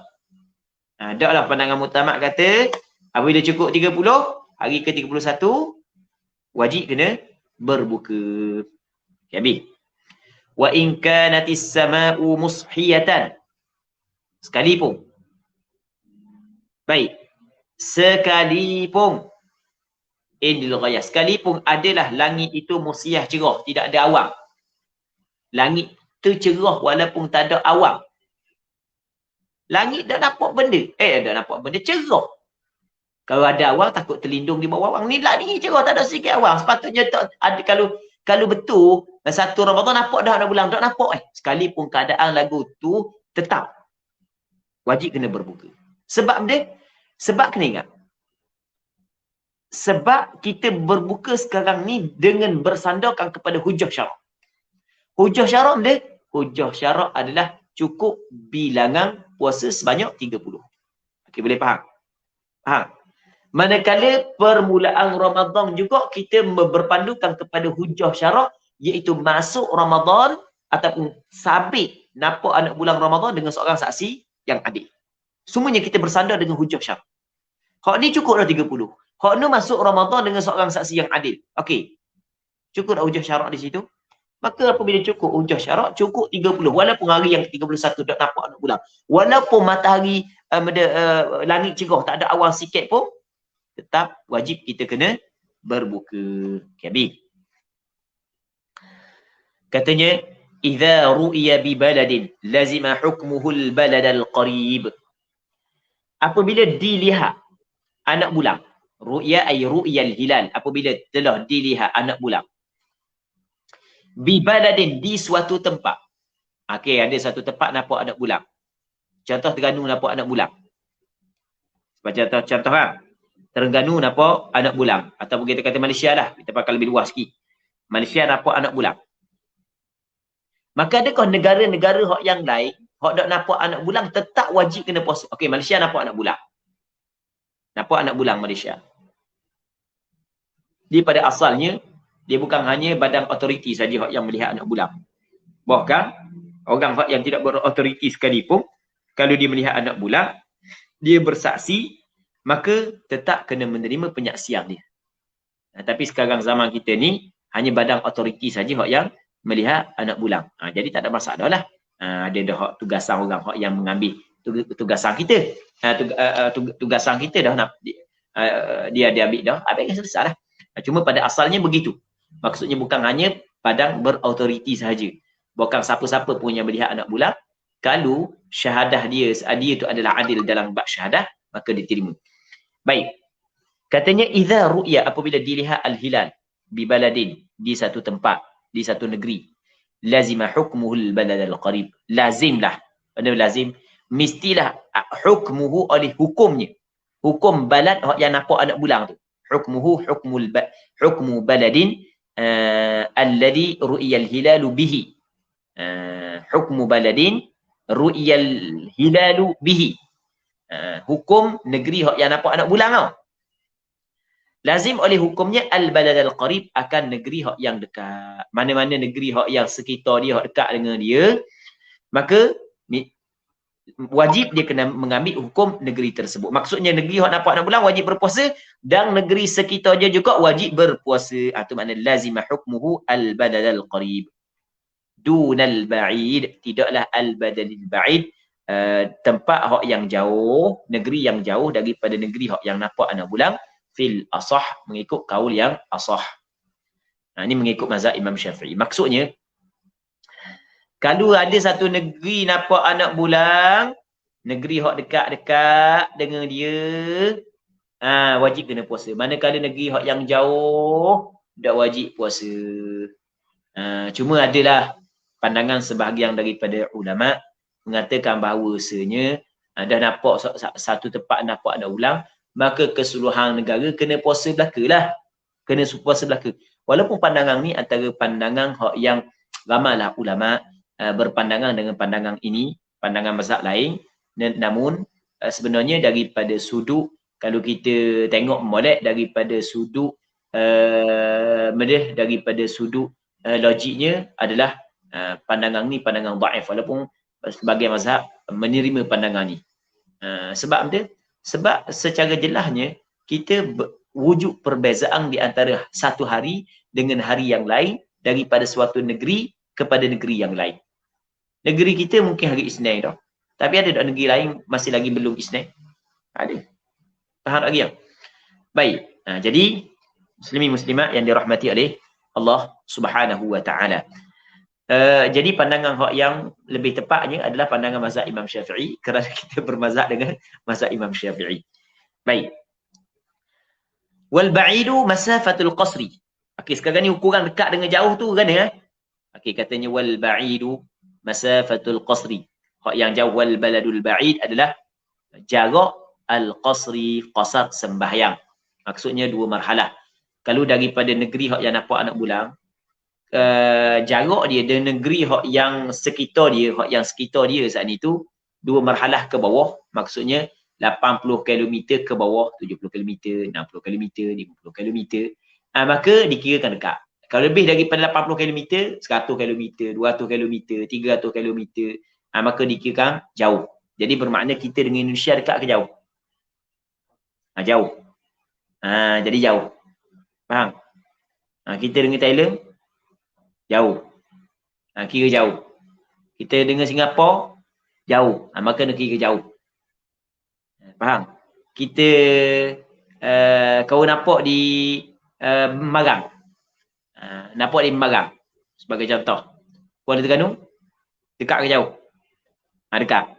Taklah pandangan Mu'tamad kata, apabila cukup 30, hari ke-31, wajib kena berbuka. Okay, habis. Wa in kanatis sama'u mushiyatan. Sekalipun. Baik. Sekalipun. Indil ghayah. Sekalipun adalah langit itu musiyah cerah. Tidak ada awan. Langit tercerah walaupun tak ada awan. Langit dah nampak benda. Dah nampak benda cerah. Kalau ada awan takut terlindung di bawah awan. Ni langit cerah tak ada sikit awan. Sepatutnya tak ada, kalau betul satu Ramadan nampak dah ada bulan, tak nampak sekalipun keadaan lagu tu tetap wajib kena berbuka. Sebab dia, sebab kena ingat. Sebab kita berbuka sekarang ni dengan bersandarkan kepada hujah syarak. Hujah syarak dia, hujah syarak adalah cukup bilangan puasa sebanyak 30. Okey, boleh faham? Faham? Manakala permulaan Ramadan juga kita berpandukan kepada hujah syarak, iaitu masuk Ramadan ataupun sabit nampak anak bulan Ramadan dengan seorang saksi yang adil. Semuanya kita bersandar dengan hujah syarak. Hak ni cukup dah 30. Hak ni masuk Ramadan dengan seorang saksi yang adil. Okey. Cukup dah hujah syarak di situ. Maka apabila cukup hujah syarak, cukup 30. Walaupun hari yang 31 tak nampak anak bulan. Walaupun matahari langit cerah, tak ada awan sikit pun, tetap wajib kita kena berbuka. Okay, katanya, idza ru'ya bi baladin lazima hukmuhu al-balad al-qarib. Apabila dilihat anak bulan, ru'ya ay ru'ya al-hilal, apabila telah dilihat anak bulan bi baladin, di suatu tempat. Okey, ada satu tempat nampak anak bulan. Contoh Terengganu nampak anak bulan. Contoh kan? Terengganu nampak anak bulan. Ataupun kita kata Malaysia lah. Kita pakai lebih luas sikit. Malaysia nampak anak bulan. Maka adakah negara-negara yang lain, hak tak nampak anak bulan, tetap wajib kena puasa? Okey, Malaysia nampak anak bulan. Nampak anak bulan Malaysia. Dia pada asalnya, dia bukan hanya badan otoriti saja yang melihat anak bulan. Bahkan, orang yang tidak berautoriti sekalipun, kalau dia melihat anak bulan, dia bersaksi, maka tetap kena menerima penyaksian dia. Tapi sekarang zaman kita ni, hanya badan otoriti saja yang melihat anak bulan. Jadi tak ada masalah lah. Ada dah tugasan orang yang mengambil tugasan kita. Tugasan kita dah nak dia ambil dah. Habis selesai lah. Cuma pada asalnya begitu. Maksudnya bukan hanya badan berautoriti sahaja. Bukan siapa-siapa pun yang melihat anak bulan. Kalau syahadah dia itu adalah adil dalam bab syahadah, maka diterima. Baik. Katanya idza ru'ya, apabila dilihat al-hilal bi baladin, di satu tempat, di satu negeri, lazima hukmuhu al-balad al-qarib. Lazimlah. Pada lazim mestilah hukmuhu oleh hukumnya. Hukum balad yang nampak anak bulan tu. Hukmuhu hukmu baladin alladhi ru'ya al-hilalu bihi. Hukmu baladin ru'ya al-hilalu bihi. Hukum negeri yang nampak anak bulan tau. Lazim oleh hukumnya al-balad al-qarib, akan negeri yang dekat. Mana-mana negeri yang sekitar dia, dekat dengan dia, maka wajib dia kena mengambil hukum negeri tersebut. Maksudnya negeri nampak anak bulan wajib berpuasa, dan negeri sekitar dia juga wajib berpuasa. Itu makna lazimah hukmuhu al-balad al-qarib. Dunal ba'id, tidaklah al-badal al-ba'id. tempat hak yang jauh, negeri yang jauh daripada negeri hak yang nampak anak bulan, fil asah, mengikut kaul yang asah. Ini mengikut mazhab Imam Syafi'i. Maksudnya, kalau ada satu negeri nampak anak bulan, negeri hak dekat-dekat dengan dia, wajib kena puasa. Manakala negeri hak yang jauh, tak wajib puasa. Cuma adalah pandangan sebahagian daripada ulama mengatakan bahawasanya dah nampak satu tempat nampak anak bulan, maka keseluruhan negara kena puasa belaka lah. Kena puasa belaka. Walaupun pandangan ni antara pandangan hak yang ramailah ulama berpandangan dengan pandangan ini, pandangan mazhab lain, namun sebenarnya daripada sudut, kalau kita tengok molek daripada sudut daripada sudut logiknya adalah pandangan ni pandangan dhaif, walaupun sebagai mazhab menerima pandangan ni. Sebab apa? Sebab secara jelasnya kita wujud perbezaan di antara satu hari dengan hari yang lain daripada suatu negeri kepada negeri yang lain. Negeri kita mungkin hari Isnin dah, tapi ada negeri lain masih lagi belum Isnin. Ada. Faham lagi ya? Baik. Jadi muslimin muslimat yang dirahmati oleh Allah Subhanahu wa taala. Jadi pandangan hak yang lebih tepatnya adalah pandangan mazhab Imam Syafi'i, kerana kita bermazhab dengan mazhab Imam Syafi'i. Baik. Wal ba'idu masafatul qasri. Okey, sekarang ni ukuran dekat dengan jauh tu kan ya? Okey, katanya wal ba'idu masafatul qasri. Hak yang jauh, wal baladul ba'id adalah jarak al-qasri, qasar sembahyang. Maksudnya dua marhalah. Kalau daripada negeri hak yang nampak anak bulan, jarak dia dengan negeri hak yang sekitar dia saat itu dua marhalah ke bawah, maksudnya 80 km ke bawah, 70 km, 60 km, 50 km, maka dikirakan dekat. Kalau lebih daripada 80 km, 100 km, 200 km, 300 km, maka dikirakan jauh. Jadi bermakna kita dengan Indonesia dekat ke jauh? Jauh. Jadi jauh. Faham? Kita dengan Thailand jauh. Kira jauh. Kita dengan Singapura jauh. Maka nak kira jauh. Faham? Kita kau nampak di Marang. Nampak di Marang sebagai contoh. Kuala Terengganu dekat ke jauh? Dekat.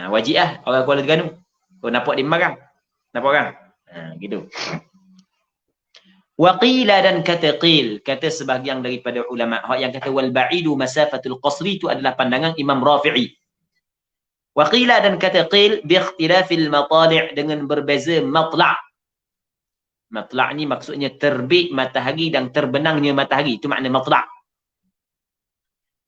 Wajib lah orang Kuala Terengganu. Kau nampak di Marang. Nampak kan? Gitu. Waqila dan kata qil, kata sebahagian daripada ulama yang kata wal ba'idu masafatul qasri itu adalah pandangan Imam Rafi'i. Waqila dan kata qil bi ikhtilafil matali' dengan berbeza matla'. Matla' ni maksudnya terbit matahari dan terbenamnya matahari, itu makna matla'.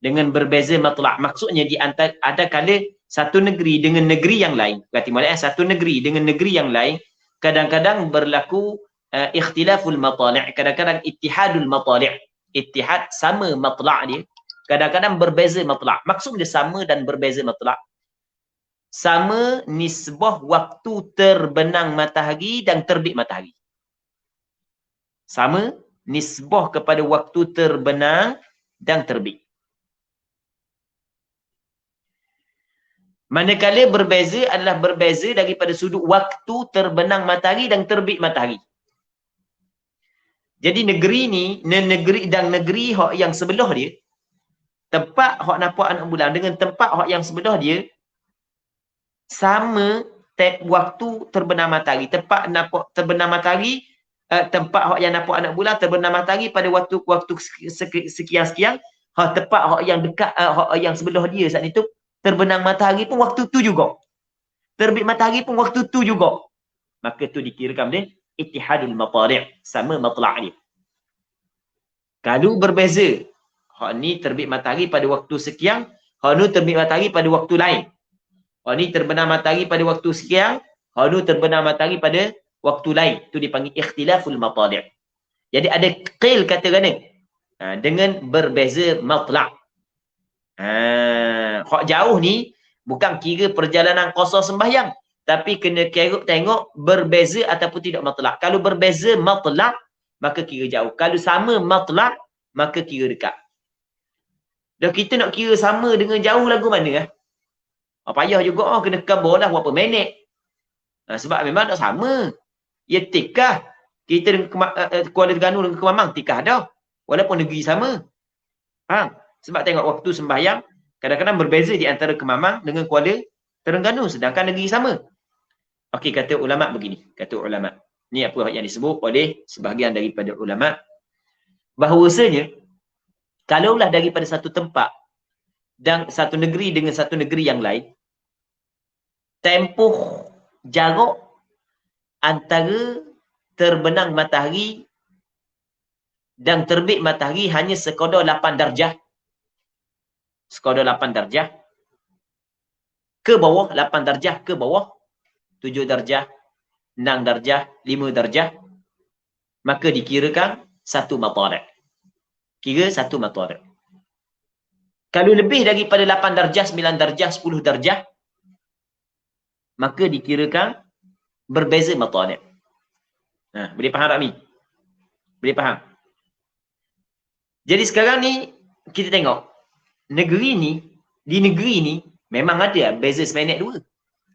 Dengan berbeza matla', maksudnya di antara ada kala satu negeri dengan negeri yang lain. Berarti maksudnya satu negeri dengan negeri yang lain kadang-kadang berlaku ikhtilaful matali', kadang-kadang ittihadul matali'. Ittihad sama matla' dia, kadang-kadang berbeza matla'. Maksud dia sama dan berbeza matla'. Sama nisbah waktu terbenam matahari dan terbit matahari. Sama nisbah kepada waktu terbenam dan terbit. Manakala berbeza adalah berbeza daripada sudut waktu terbenam matahari dan terbit matahari. Jadi negeri ni, negeri dan negeri hak yang sebelah dia, tempat hak nampak anak bulan dengan tempat hak yang sebelah dia, sama waktu terbenam matahari. Tempat nampak terbenam matahari, tempat hak yang nampak anak bulan terbenam matahari pada waktu sekian-sekian, tempat hak yang dekat, hak yang sebelah dia saat itu, terbenam matahari pun waktu tu juga. Terbit matahari pun waktu tu juga. Maka tu dikirakan dia ittihadul matali', sama matla' dia. Kalau berbeza, hak ni terbit matahari pada waktu sekian, hak ni terbit matahari pada waktu lain. Hak ni terbenam matahari pada waktu sekian, hak ni terbenam matahari pada waktu lain. Itu dipanggil ikhtilaful matali'. Jadi ada qil kata kan dengan berbeza matla'. Hak jauh ni bukan kira perjalanan qasar sembahyang, tapi kena kira tengok berbeza ataupun tidak matla'. Kalau berbeza matla', maka kira jauh. Kalau sama matla', maka kira dekat. Dan kita nak kira sama dengan jauh lagu mana? Payah juga kena kabur lah berapa minit. Sebab memang tak sama. Ya tikah. Kita dengan Kuala Terengganu dengan Kemamang tikah dah. Walaupun negeri sama. Faham? Sebab tengok waktu sembahyang kadang-kadang berbeza di antara Kemamang dengan Kuala Terengganu sedangkan negeri sama. Okey, kata ulama begini. Kata ulama. Ni apa yang disebut oleh sebahagian daripada ulama. Bahawasanya, kalaulah daripada satu tempat dan satu negeri dengan satu negeri yang lain, tempoh jarak antara terbenang matahari dan terbit matahari hanya sekadar 8 darjah. Sekadar 8 darjah. Ke bawah, 8 darjah ke bawah. 7 darjah, 6 darjah, 5 darjah. Maka dikirakan satu matahari. Kira satu matahari. Kalau lebih daripada 8 darjah, 9 darjah, 10 darjah, maka dikirakan berbeza matahari. Boleh faham tak ni? Boleh faham? Jadi sekarang ni, kita tengok. Negeri ni, di negeri ni, memang ada beza seminit 2.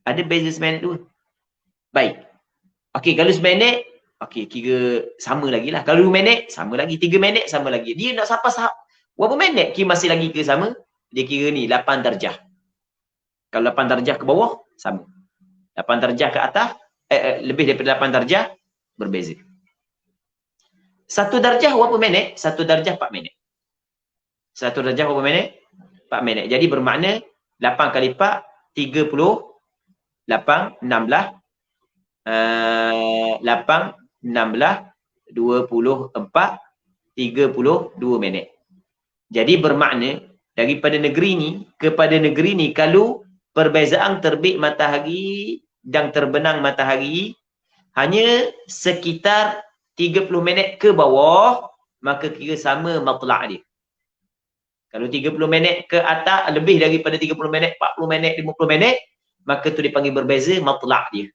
Ada beza seminit 2. Baik. Okey, kalau seminit, okey, kira sama lagi lah. Kalau 2 minit, sama lagi. 3 minit, sama lagi. Dia nak sampai berapa minit? Kira masih lagi ke sama? Dia kira ni 8 darjah. Kalau 8 darjah ke bawah, sama. 8 darjah ke atas, lebih daripada 8 darjah, berbeza. 1 darjah berapa minit? 1 darjah 4 minit. 1 darjah berapa minit? 4 minit. Jadi bermakna 8 kali 4, 30, 8, 16, 8, 16, 24, 32 minit. Jadi bermakna daripada negeri ni kepada negeri ni, kalau perbezaan terbit matahari dan terbenang matahari hanya sekitar 30 minit ke bawah, maka kira sama matlak dia. Kalau 30 minit ke atas, lebih daripada 30 minit, 40 minit, 50 minit, maka tu dipanggil berbeza matlak dia.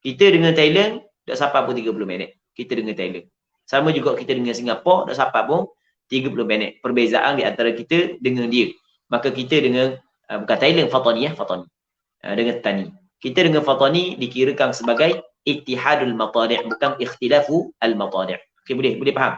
Kita dengan Thailand, tak sampai pun 30 minit. Kita dengan Thailand. Sama juga kita dengan Singapura, tak sampai pun 30 minit. Perbezaan di antara kita dengan dia. Maka kita dengan, bukan Thailand, Fatani. Dengan Tani. Kita dengan Fatani dikirakan sebagai ittihadul matadi', bukan ikhtilafu al-matadi'. Okey, boleh faham?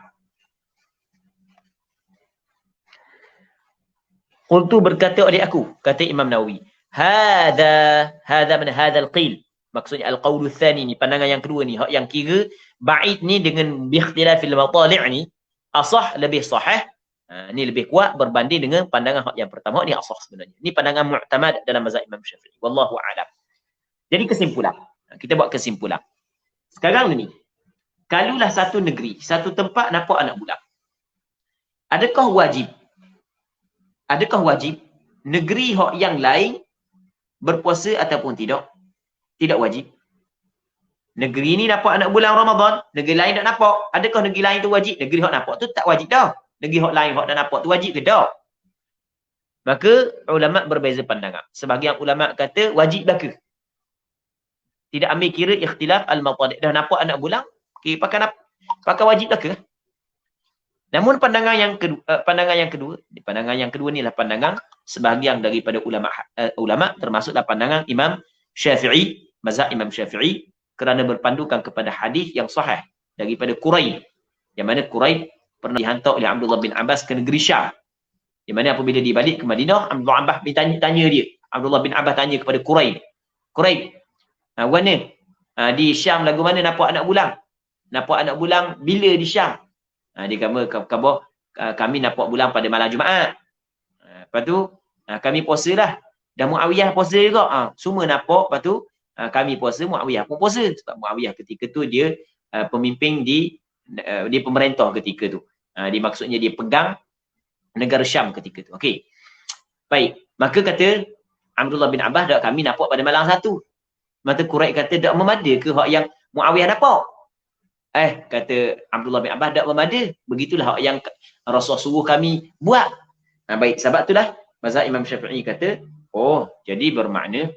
Qultu berkata oleh aku, kata Imam Nawawi, hadha mana hadzal qil. Maksudnya al-qaulu tsani ni, pandangan yang kedua ni, hak yang kira ba'id ni dengan biikhtilafil matali' ni asah, lebih sahih. Ni lebih kuat berbanding dengan pandangan hak yang pertama. Ni asah sebenarnya. Ni pandangan mu'tamad dalam mazhab Imam Syafi'i. Wallahu a'lam. Jadi kesimpulan. Kita buat kesimpulan. Sekarang ni, kalulah satu negeri, satu tempat nampak anak bulan. Adakah wajib negeri hak yang lain berpuasa ataupun tidak? Tidak wajib. Negeri ni nampak anak bulan Ramadan, negeri lain tak nampak. Adakah negeri lain tu wajib? Negeri hak nampak tu tak wajib dah. Negeri hak lain hak tak nampak tu wajib ke tak? Maka ulama berbeza pandangan. Sebahagian ulama kata wajib belaka. Tidak ambil kira ikhtilaf al-matadi'. Dah nampak anak bulan, okay, pakai wajib belaka. Namun pandangan yang kedua ni lah pandangan sebahagian daripada ulama termasuklah pandangan Imam Syafi'i, mazhab Imam Syafi'i, kerana berpandukan kepada hadis yang sahih daripada Quraib, yang mana Quraib pernah dihantar oleh Abdullah bin Abbas ke negeri Syam, yang mana apabila dia balik ke Madinah, Abdullah bin Abbas tanya dia. Abdullah bin Abbas tanya kepada Quraib, mana di Syam lagu mana nampak anak bulan? Nampak anak bulan bila di Syam? Dia kata kami nampak bulan pada malam Jumaat. Lepas tu kami puasa lah. Dan Muawiyah puasa juga. Semua nampak. Lepas tu kami puasa, Muawiyah pun puasa. Sebab Muawiyah ketika tu dia pemimpin di pemerintah ketika tu. Dia maksudnya dia pegang negara Syam ketika tu. Okey. Baik. Maka kata Abdullah bin Abbas, kami nampak pada malam satu. Maka Quraib kata, tak memada ke hak yang Muawiyah nampak? Kata Abdullah bin Abbas, tak memada. Begitulah hak yang Rasul suruh kami buat. Baik, sebab itulah mazhab Imam Syafi'i kata, jadi bermakna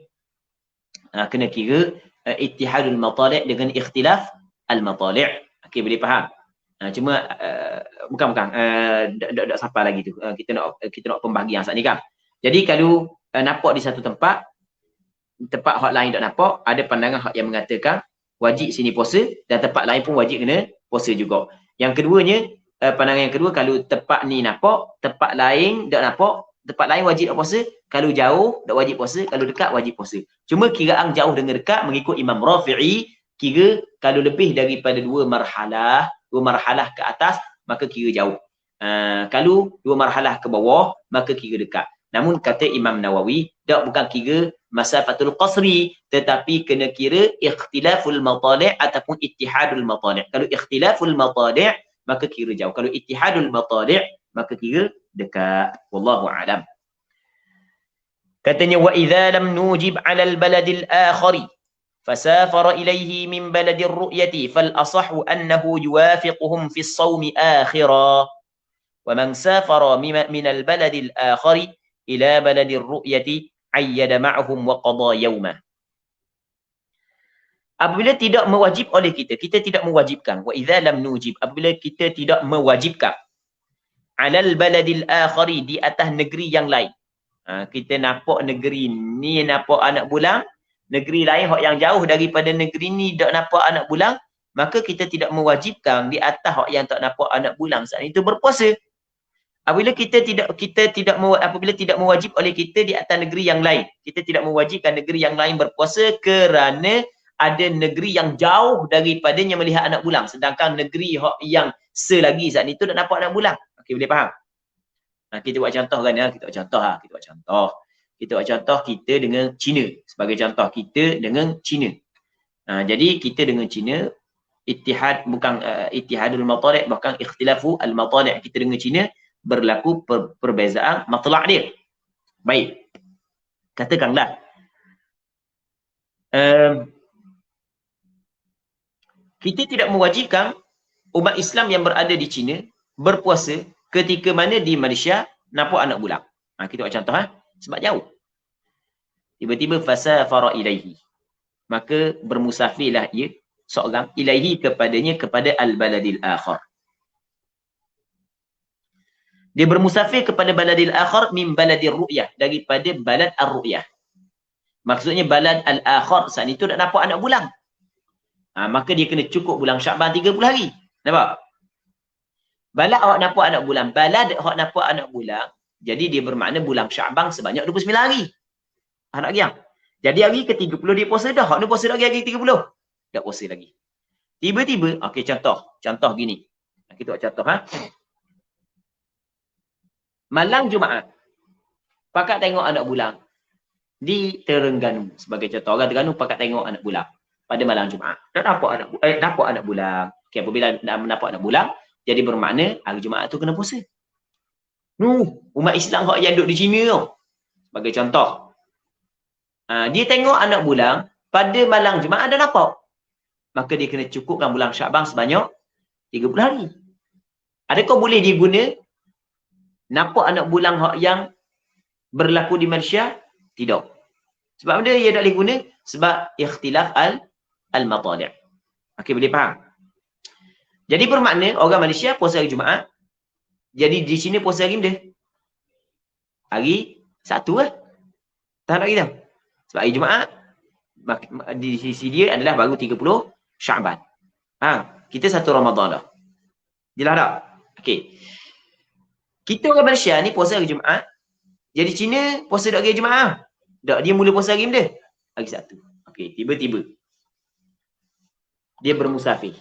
kena kira ittihadul matali' dengan ikhtilaf al-matali'. Okey, boleh faham? Cuma bukan tak sampai lagi tu. Kita nak pembahagian saat ni kan. Jadi kalau nampak di satu tempat hak lain tak nampak, ada pandangan hak yang mengatakan wajib sini puasa dan tempat lain pun wajib kena puasa juga. Yang keduanya, pandangan yang kedua, kalau tempat ni nampak, tempat lain tak nampak, tempat lain wajib tak puasa, kalau jauh tak wajib puasa, kalau dekat wajib puasa. Cuma kiraan jauh dengan dekat mengikut Imam Rafi'i, kira kalau lebih daripada dua marhalah ke atas, maka kira jauh. Kalau dua marhalah ke bawah, maka kira dekat. Namun kata Imam Nawawi, tak bukan kira masafatul qasri, tetapi kena kira ikhtilaful matali' ataupun ittihadul matali'. Kalau ikhtilaful matali' maka kira jauh. Kalau ittihadul matali' maka kira dekat. Wallahu a'lam. Katanya wa idza lam nujib 'ala al-baladil akhari fasafara ilayhi min baladir ru'yati fal asahhu annahu yuwafiquhum fi as-sawmi akhira. Wa man safara min al-baladil akhari ila baladir ru'yati ayyada ma'hum wa qada yawma. Apabila tidak mewajib oleh kita tidak mewajibkan. Wa idza lam nujib, apabila kita tidak mewajibkan alal baladil akhari, di atas negeri yang lain. Kita nampak negeri ni nampak anak bulan, negeri lain hak yang jauh daripada negeri ni tak nampak anak bulan, maka kita tidak mewajibkan di atas hak yang tak nampak anak bulan saat itu berpuasa. Apabila apabila tidak mewajib oleh kita di atas negeri yang lain, kita tidak mewajibkan negeri yang lain berpuasa kerana ada negeri yang jauh daripadanya melihat anak bulan, sedangkan negeri yang selagi saat itu tak nampak anak bulan. Okey, boleh faham? Kita buat contoh kan ya, kita buat contoh kita dengan China sebagai contoh, kita dengan China. Jadi kita dengan China ittihadul matali', bahkan ikhtilafu al matali', kita dengan China berlaku perbezaan matla' dia. Baik. Katakanlah kita tidak mewajibkan umat Islam yang berada di China berpuasa ketika mana di Malaysia nampak anak bulan. Kita buat contoh sebab jauh. Tiba-tiba fasafara ilaihi, maka bermusafirlah ia seorang ilaihi kepadanya, kepada al-baladil akhar. Dia bermusafir kepada baladil akhar min baladir ru'yah, daripada balad ar-ru'yah. Maksudnya balad al-akhar saat itu tak nampak anak bulan. Maka dia kena cukup bulan Sya'ban 30 hari. Nampak? Balad awak nampak anak bulan, balad awak nampak anak bulan, jadi dia bermakna bulan Sya'ban sebanyak 29 hari. Nak giang. Jadi hari ke-30 dia puasa dah. Hak ni puasa lagi hari 30. Tak puasa lagi. Tiba-tiba, okey, contoh gini. Kita buat contoh malam Jumaat, pakat tengok anak bulan di Terengganu. Sebagai contoh, orang Terengganu pakat tengok anak bulan pada malam Jumaat. Tak nampak anak bulan. Okay, apabila nampak anak bulan, jadi bermakna hari Jumaat tu kena puasa. Umat Islam yang duduk di China tu. Sebagai contoh. Dia tengok anak bulan pada malam Jumaat dah nampak. Maka dia kena cukupkan bulan Sya'ban sebanyak 30 hari. Adakah boleh diguna nampak anak bulan yang berlaku di Malaysia? Tidak. Sebab benda ia tak boleh guna? Sebab ikhtilaf al-matali'. Okey, boleh faham? Jadi bermakna orang Malaysia puasa hari Jumaat, jadi di sini puasa hari mana? Hari Sabtu lah. Tak nak kita. Sebab hari Jumaat di sisi dia adalah baru 30 Sya'ban. Kita satu Ramadan dah. Jelas tak? Okey. Kita orang Malaysia ni puasa hari Jumaat. Jadi Cina puasa tak hari Jumaat. Tak, dia mula puasa hari mana? Hari Sabtu. Okey, tiba-tiba dia bermusafir.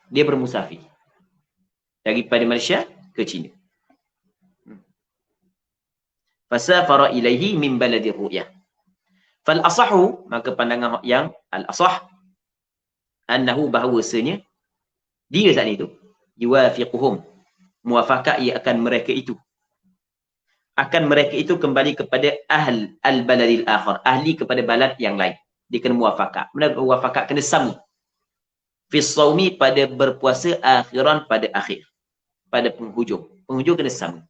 Dia bermusafir daripada Malaysia ke China. Fasafara ilaihi min baladir ru'yah. Fal asahu, maka pandangan yang al-asah annahu, bahawasanya dia saat itu yuwafiquhum, muwafaqah ia akan mereka itu kembali kepada al-baladil akhar, ahli kepada balad yang lain. Dia kena muwafaqah. Muwafaqah kena sama. Fi shaumi, pada berpuasa, akhiran pada akhir, pada penghujung. Penghujung kena sama.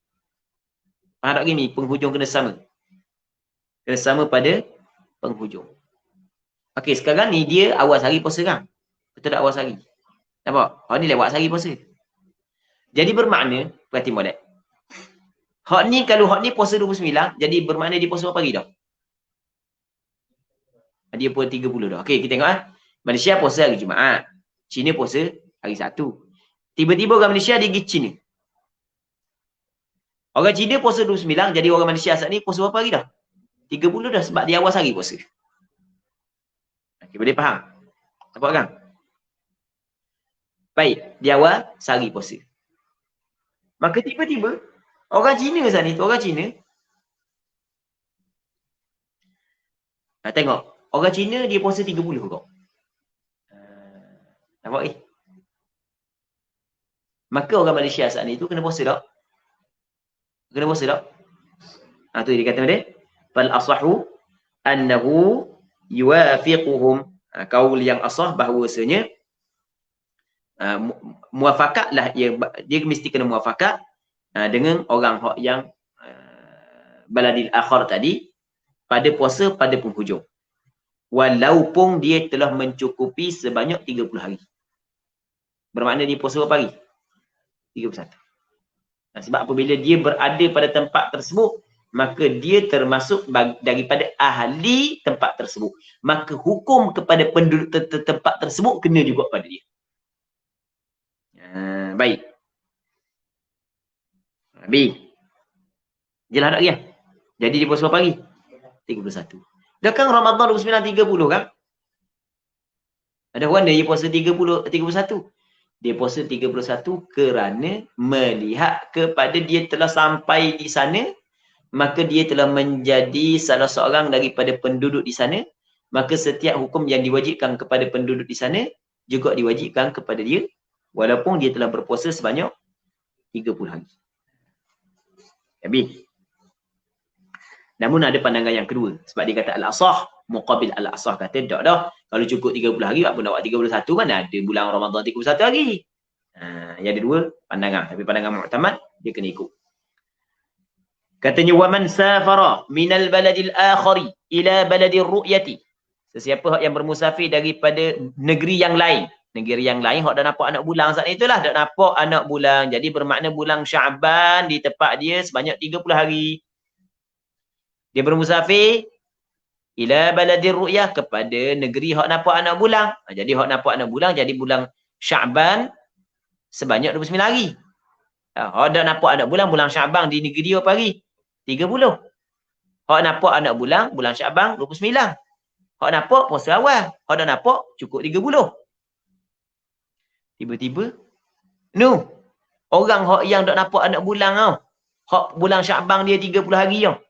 Faham tak gini? Penghujung kena sama. Kena sama pada penghujung. Okey, sekarang ni dia awal hari puasa kan? Betul tak awal hari? Nampak? Hak ni lewat hari puasa. Jadi bermakna, perhati molek. Kalau hak ni puasa 29, jadi bermakna dia puasa berapa hari dah? Dia puasa 30 dah. Okey, kita tengok Malaysia puasa hari Jumaat. Cina puasa hari Sabtu. Tiba-tiba orang Malaysia dia pergi Cina. Orang Cina puasa 29, jadi orang Malaysia saat ni puasa berapa hari dah? 30 dah sebab dia awal sehari puasa. Okey, boleh faham? Nampak kan? Baik, dia awal sehari puasa. Maka tiba-tiba orang Cina saat ni, orang Cina tengok, orang Cina dia puasa 30 kau. Nampak ni? Maka orang Malaysia saat ni tu kena puasa tak? Kena puasa tak? Tu dia kata dia, fal asahu annahu yuwafiquhum. Kaul yang asah bahawasanya muafakatlah dia mesti kena muafakat dengan orang yang baladil akhar tadi pada puasa pada penghujung. Walaupun dia telah mencukupi sebanyak 30 hari. Bermakna dia puasa berapa hari? 31. Sebab apabila dia berada pada tempat tersebut, maka dia termasuk daripada ahli tempat tersebut. Maka hukum kepada penduduk tempat tersebut kena juga pada dia. Baik. Habis. Jelas tak dia? Jadi dia puasa berapa hari? 31. Dah kan Ramadan 29-30 kan? Ada warna dia puasa 31. Dia puasa 31 kerana melihat kepada dia telah sampai di sana, maka dia telah menjadi salah seorang daripada penduduk di sana, maka setiap hukum yang diwajibkan kepada penduduk di sana juga diwajibkan kepada dia, walaupun dia telah berpuasa sebanyak 30 hari. Habis. Namun ada pandangan yang kedua. Sebab dia kata al-asah, muqabil al-asah kata, tak dah. Kalau cukup 30 hari, apa nak buat 31, mana ada bulan Ramadan 31 hari. Yang ada dua pandangan. Tapi pandangan mu'tamad, dia kena ikut. Katanya, وَمَنْ سَافَرَ مِنَ الْبَلَدِ الْآخَرِ إِلَى بَلَدِ الرُّؤْيَةِ. Sesiapa yang bermusafir daripada negeri yang lain. Negeri yang lain, hak dah nampak anak bulan saat itulah. Dah nampak anak bulan. Jadi bermakna bulan Sya'ban di tempat dia sebanyak 30 hari. Dia bermusafir ila baladir ru'yah, kepada negeri hak nampak anak bulan. Jadi hak nampak anak bulan, jadi bulan Sya'ban sebanyak 29 hari. Hak dah nampak anak bulan, bulan Sya'ban di negeri dia apa hari? 30. Hak nampak anak bulan, bulan Sya'ban 29. Hak nampak puasa awal. Hak dah nampak cukup 30. Tiba-tiba, orang hak yang dah nampak anak bulan tau. Hak bulan Sya'ban dia 30 hari tau.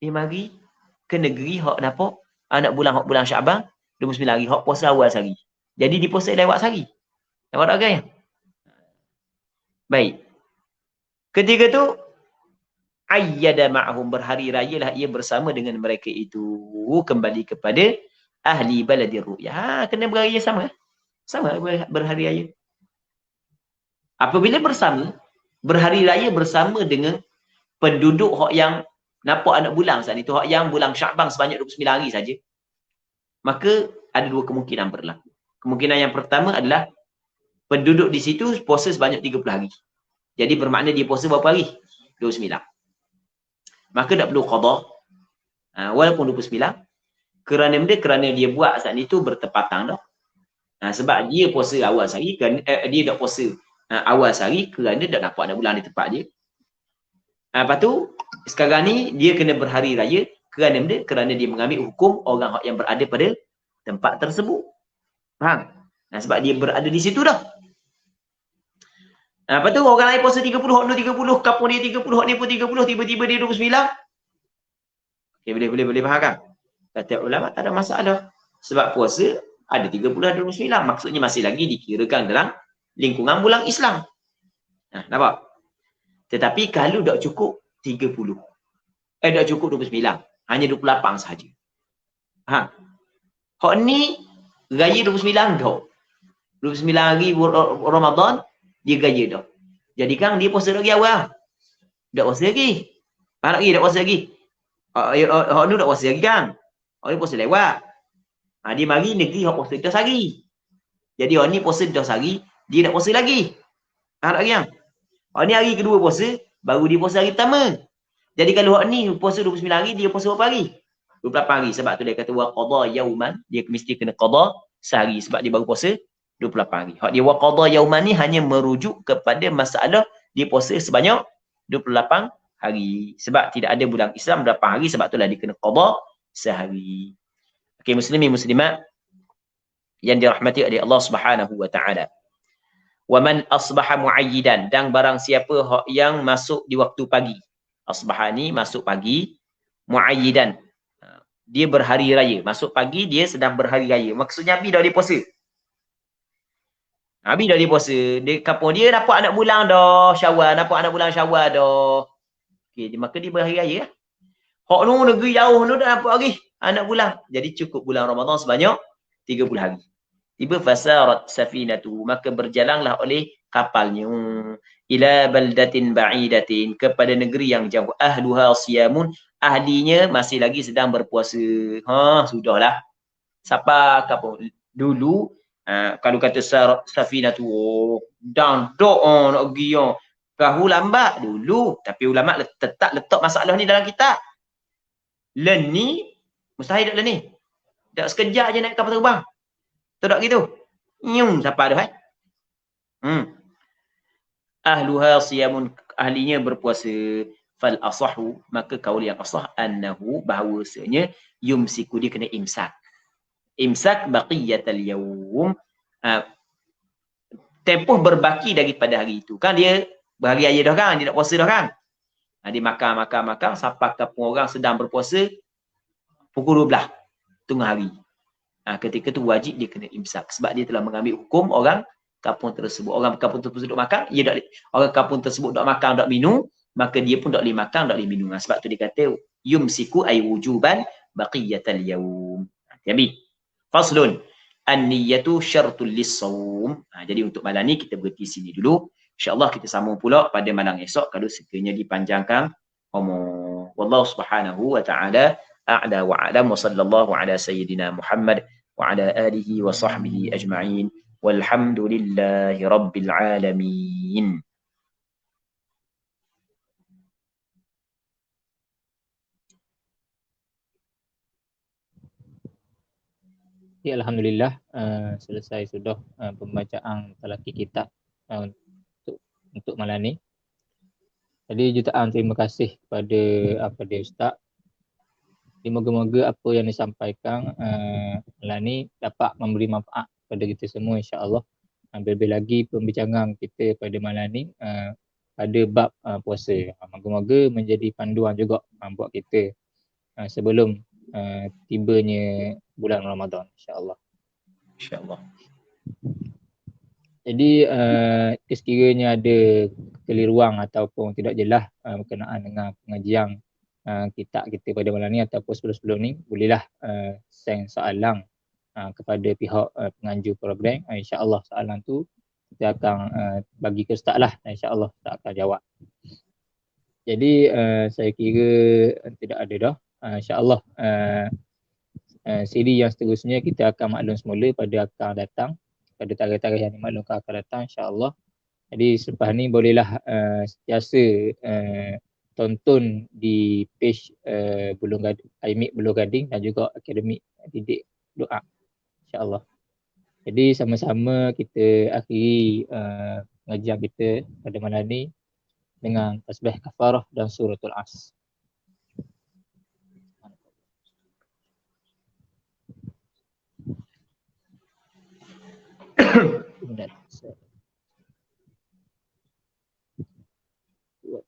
Dia mari ke negeri hak nampak anak bulan, hak bulan Sya'ban 29 hari, hak puasa awal sehari. Jadi dia puasa lewat sehari. Nampak tak kan? Baik. Ketika tu ayyada ma'hum, berhari rayalah ia bersama dengan mereka itu, kembali kepada ahli baladir ru'yah. Kena berhari raya sama. Sama berhari raya. Apabila bersama, berhari raya bersama dengan penduduk hak yang nampak anak bulan saat itu, hak yang bulan Sya'ban sebanyak 29 hari saja, maka ada dua kemungkinan berlaku. Kemungkinan yang pertama adalah penduduk di situ puasa sebanyak 30 hari. Jadi bermakna dia puasa berapa hari? 29. Maka tak perlu qada, walaupun 29, kerana dia buat saat itu bertepatan dah. Sebab dia puasa awal sehari, dia tak puasa awal sehari kerana tak nampak anak bulan di tempat dia. Lepas tu, sekarang ni dia kena berhari raya kerana dia mengambil hukum orang yang berada pada tempat tersebut. Faham? Sebab dia berada di situ dah. Lepas tu orang lain puasa 30, hak ni 30, kampung dia 30, hak ni pun 30, tiba-tiba dia 29. Okay, boleh faham kan? Kata ulama tak ada masalah. Sebab puasa ada 30, ada 29. Maksudnya masih lagi dikirakan dalam lingkungan bulan Islam. Nampak? Tetapi kalau tak cukup 30, tak cukup 29, hanya 28 sahaja. Hak ni raya 29 dah. 29 hari Ramadan, dia gaya dah. Jadi kan dia puasa lagi awal. Tak puasa lagi. Tak puasa lagi. Hak ni tak puasa lagi kan. Hak ni puasa lewat. Dia mari negeri hak puasa 10 hari. Jadi hak ni puasa 10 hari, dia nak puasa lagi. Tak lagi kan. Ni hari kedua puasa, baru dia puasa hari pertama. Jadi kalau hak ni puasa 29 hari, dia puasa berapa hari? 28 hari. Sebab tu dia kata wa qada yauman, dia mesti kena qada sehari sebab dia baru puasa 28 hari. Hak dia wa qada yauman ni hanya merujuk kepada masalah dia puasa sebanyak 28 hari. Sebab tidak ada bulan Islam 28 hari, sebab itulah dia kena qada sehari. Okey, muslimin muslimat yang dirahmati oleh Allah Subhanahu wa taala. Wa man asbaha muayyidan, dan barang siapa yang masuk di waktu pagi. Asbaha ni masuk pagi, muayyidan dia berhari raya. Masuk pagi dia sedang berhari raya. Maksudnya Abi dah dia puasa. Abi dah dia puasa. Dia kampung dia dapat anak bulan dah Syawal, dapat anak bulan Syawal dah. Okey, maka dia berhari raya lah. Hak nu negeri jauh nu dah dapat lagi anak bulan. Jadi cukup bulan Ramadan sebanyak 30 hari. Tiba fasarat safinatu, maka berjalanlah oleh kapalnya ila baldatin ba'idatin, kepada negeri yang jauh. Ahluha siyamun, ahlinya masih lagi sedang berpuasa. Sudahlah. Siapa kapal dulu kalau kata safinatu dan nak pergi perahu lambat dulu, tapi ulama tetap letak masalah ni dalam kitab. Len ni mustahil tak len ni. Tak sekejap je naik kapal terbang. Tak gitu. Siapa ada ahluha siyamun, ahlinya berpuasa. Fal asahu, maka kaul yang asah annahu, bahawasanya yumsiku, dia kena imsak. Imsak baqiyatal yawm, tempoh berbaki daripada hari itu. Kan dia berhari raya dah kan, dia nak puasa dah kan. Dia makan sampai kapung orang sedang berpuasa pukul 12 tengah hari. Ketika tu wajib dia kena imsak sebab dia telah mengambil hukum orang kampung tersebut. Orang kampung tersebut duk makan, orang kampung tersebut duk makan, duk minum, maka dia pun duk boleh makan, duk boleh minum. Sebab tu dia kata yumsiku ay wujuban baqiyatal yaum. Jadi faslun an-niyatu syartul lis-shaum. Jadi untuk malam ni kita berhenti sini dulu. InsyaAllah kita sambung pula pada malam esok kalau sekiranya dipanjangkan umur. Wallahu subhanahu wa ta'ala a'la wa a'lam wa sallallahu ala sayyidina Muhammad wa ala alihi wa sahbihi ajma'in walhamdulillahi rabbil alamin. Ya, alhamdulillah selesai sudah pembacaan talaqi kitab untuk malam ni. Jadi jutaan terima kasih kepada dia Ustaz. Moga-moga apa yang disampaikan malam ni dapat memberi manfaat kepada kita semua insya-Allah. Lebih lagi pembincangan kita pada malam ni pada bab puasa. Moga-moga menjadi panduan juga buat kita sebelum tibanya bulan Ramadan insya-Allah. Insya-Allah. Jadi sekiranya ada keliruan ataupun tidak jelas berkenaan dengan pengajian kitab kita pada malam ni ataupun sebelum-sebelum ni, bolehlah send soalan kepada pihak penganjur program. InsyaAllah soalan tu kita akan bagi ke Ustaz lah. InsyaAllah Ustaz akan jawab. Jadi saya kira tidak ada dah. InsyaAllah siri yang seterusnya kita akan maklum semula pada akan datang, pada tarikh-tarikh yang dimaklumkan akan datang insya-Allah. Jadi selepas ni bolehlah sentiasa tonton di page Aimik Buloh Gading dan juga Akademik Didik Doa insya-Allah. Jadi sama-sama kita akhiri pengajian kita pada malam ni dengan tasbih kafarah dan suratul As. Wa